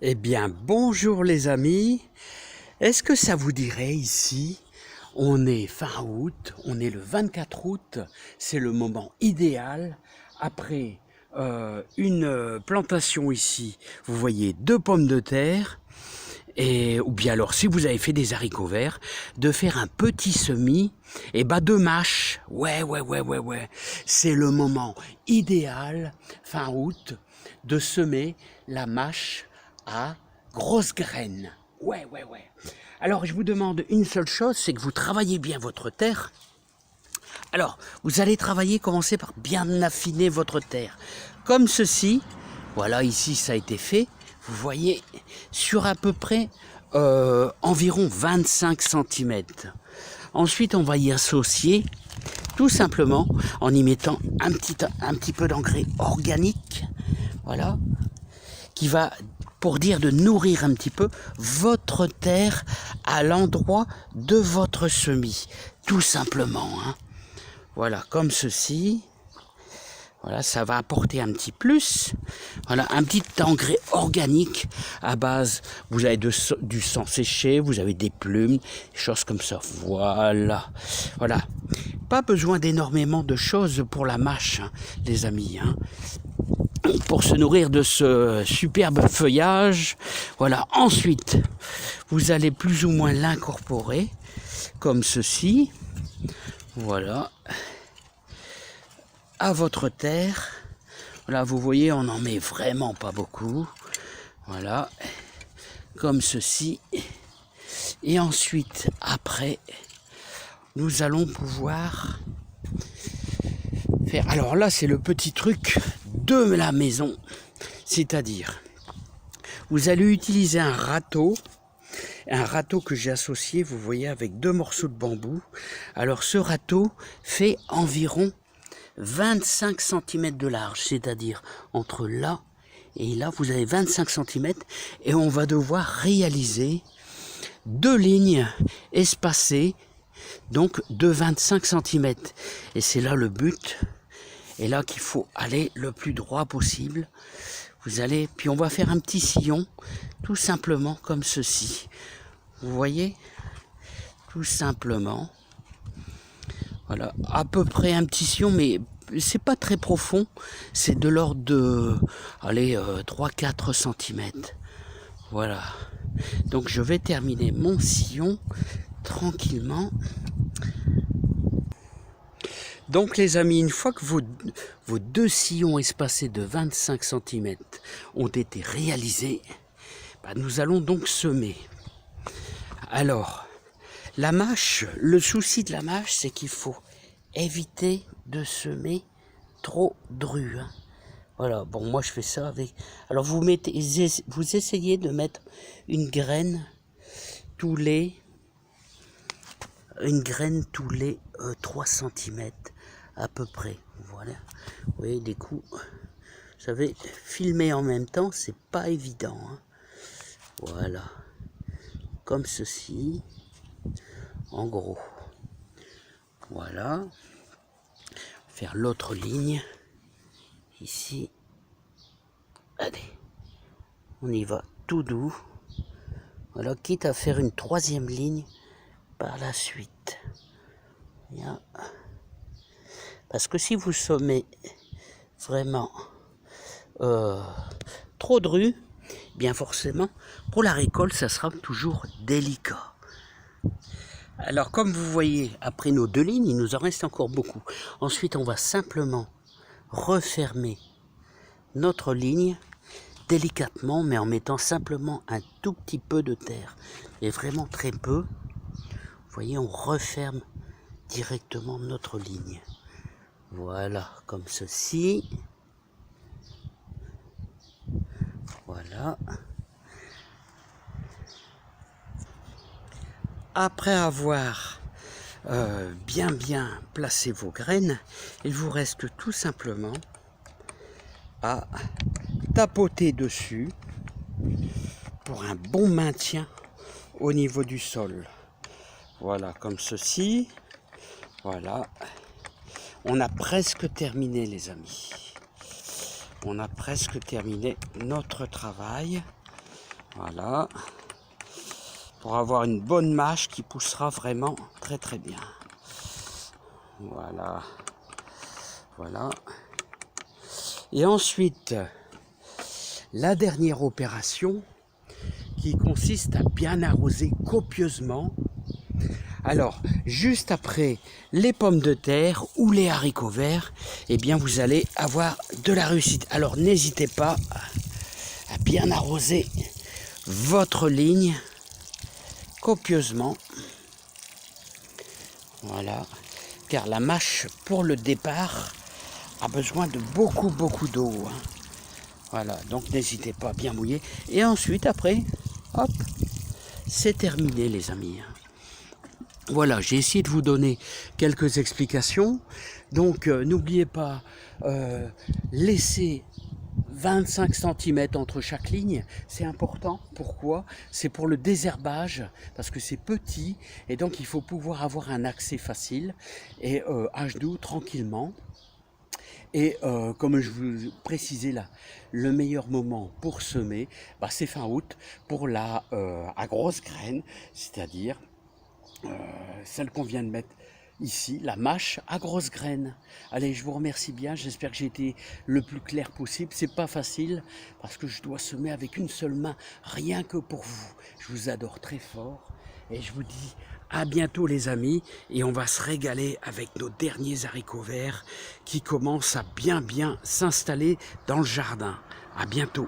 Eh bien, bonjour les amis. Est-ce que ça vous dirait ici, on est fin août, on est le 24 août, c'est le moment idéal après une plantation ici. Vous voyez 2 pommes de terre et ou bien alors si vous avez fait des haricots verts, de faire un petit semis et bah de mâche. Ouais. C'est le moment idéal fin août de semer la mâche à grosses graines. Ouais. Alors je vous demande une seule chose, c'est que vous travaillez bien votre terre. Alors, vous allez travailler, commencer par bien affiner votre terre. Comme ceci, voilà, ici ça a été fait. Vous voyez, sur à peu près environ 25 centimètres. Ensuite, on va y associer, tout simplement, en y mettant un petit peu d'engrais organique. Voilà, qui va, pour dire de nourrir un petit peu votre terre à l'endroit de votre semis. Tout simplement, hein. Voilà, comme ceci. Voilà, ça va apporter un petit plus. Voilà, un petit engrais organique à base, vous avez du sang séché, vous avez des plumes, des choses comme ça. Voilà. Pas besoin d'énormément de choses pour la mâche, hein, les amis, hein. Pour se nourrir de ce superbe feuillage. Voilà, ensuite, vous allez plus ou moins l'incorporer, comme ceci. Voilà. À votre terre. Voilà, vous voyez, on n'en met vraiment pas beaucoup. Voilà, comme ceci. Et ensuite, après, nous allons pouvoir faire... Alors là, c'est le petit truc de la maison. C'est-à-dire, vous allez utiliser un râteau que j'ai associé, vous voyez, avec 2 morceaux de bambou. Alors ce râteau fait environ 25 cm de large, c'est-à-dire entre là et là, vous avez 25 cm et on va devoir réaliser 2 lignes espacées, donc de 25 cm. Et c'est là le but, et là qu'il faut aller le plus droit possible. Vous allez, puis on va faire un petit sillon, tout simplement comme ceci. Vous voyez, tout simplement. Voilà, à peu près un petit sillon, mais c'est pas très profond. C'est de l'ordre de, allez, 3-4 cm. Voilà. Donc je vais terminer mon sillon tranquillement. Donc les amis, une fois que vos 2 sillons espacés de 25 cm ont été réalisés, bah, nous allons donc semer. Alors, la mâche, le souci de la mâche, c'est qu'il faut éviter de semer trop dru, hein. Voilà, bon, moi je fais ça avec... Alors vous essayez de mettre une graine tous les 3 cm à peu près. Voilà, vous voyez, des coups, vous savez, filmer en même temps, c'est pas évident, hein. Voilà, comme ceci, en gros. Voilà, faire l'autre ligne ici. Allez, on y va tout doux. Voilà, quitte à faire une 3e ligne par la suite. Bien. Parce que si vous semez vraiment trop dru, bien forcément, pour la récolte, ça sera toujours délicat. Alors comme vous voyez, après nos 2 lignes, il nous en reste encore beaucoup. Ensuite, on va simplement refermer notre ligne délicatement, mais en mettant simplement un tout petit peu de terre. Et vraiment très peu. Vous voyez, on referme directement notre ligne. Voilà, comme ceci. Voilà. Après avoir bien placé vos graines, il vous reste tout simplement à tapoter dessus pour un bon maintien au niveau du sol. Voilà, comme ceci. Voilà. On a presque terminé, les amis. On a presque terminé notre travail. Voilà. Pour avoir une bonne mâche qui poussera vraiment très très bien. Voilà. Voilà. Et ensuite, la dernière opération qui consiste à bien arroser copieusement. Alors, juste après les pommes de terre ou les haricots verts, eh bien vous allez avoir de la réussite. Alors n'hésitez pas à bien arroser votre ligne copieusement. Voilà, car la mâche pour le départ a besoin de beaucoup d'eau. Voilà, donc n'hésitez pas à bien mouiller. Et ensuite, après, hop, c'est terminé les amis. Voilà, j'ai essayé de vous donner quelques explications. Donc n'oubliez pas, laissez 25 cm entre chaque ligne, c'est important. Pourquoi? C'est pour le désherbage, parce que c'est petit, et donc il faut pouvoir avoir un accès facile, et à genoux, tranquillement. Et comme je vous précisais là, le meilleur moment pour semer, bah, c'est fin août, pour la à grosse graine, c'est-à-dire celle qu'on vient de mettre ici, la mâche à grosses graines. Allez, je vous remercie bien, j'espère que j'ai été le plus clair possible. C'est pas facile parce que je dois semer avec une seule main, rien que pour vous. Je vous adore très fort et je vous dis à bientôt les amis, et on va se régaler avec nos derniers haricots verts qui commencent à bien s'installer dans le jardin. À bientôt.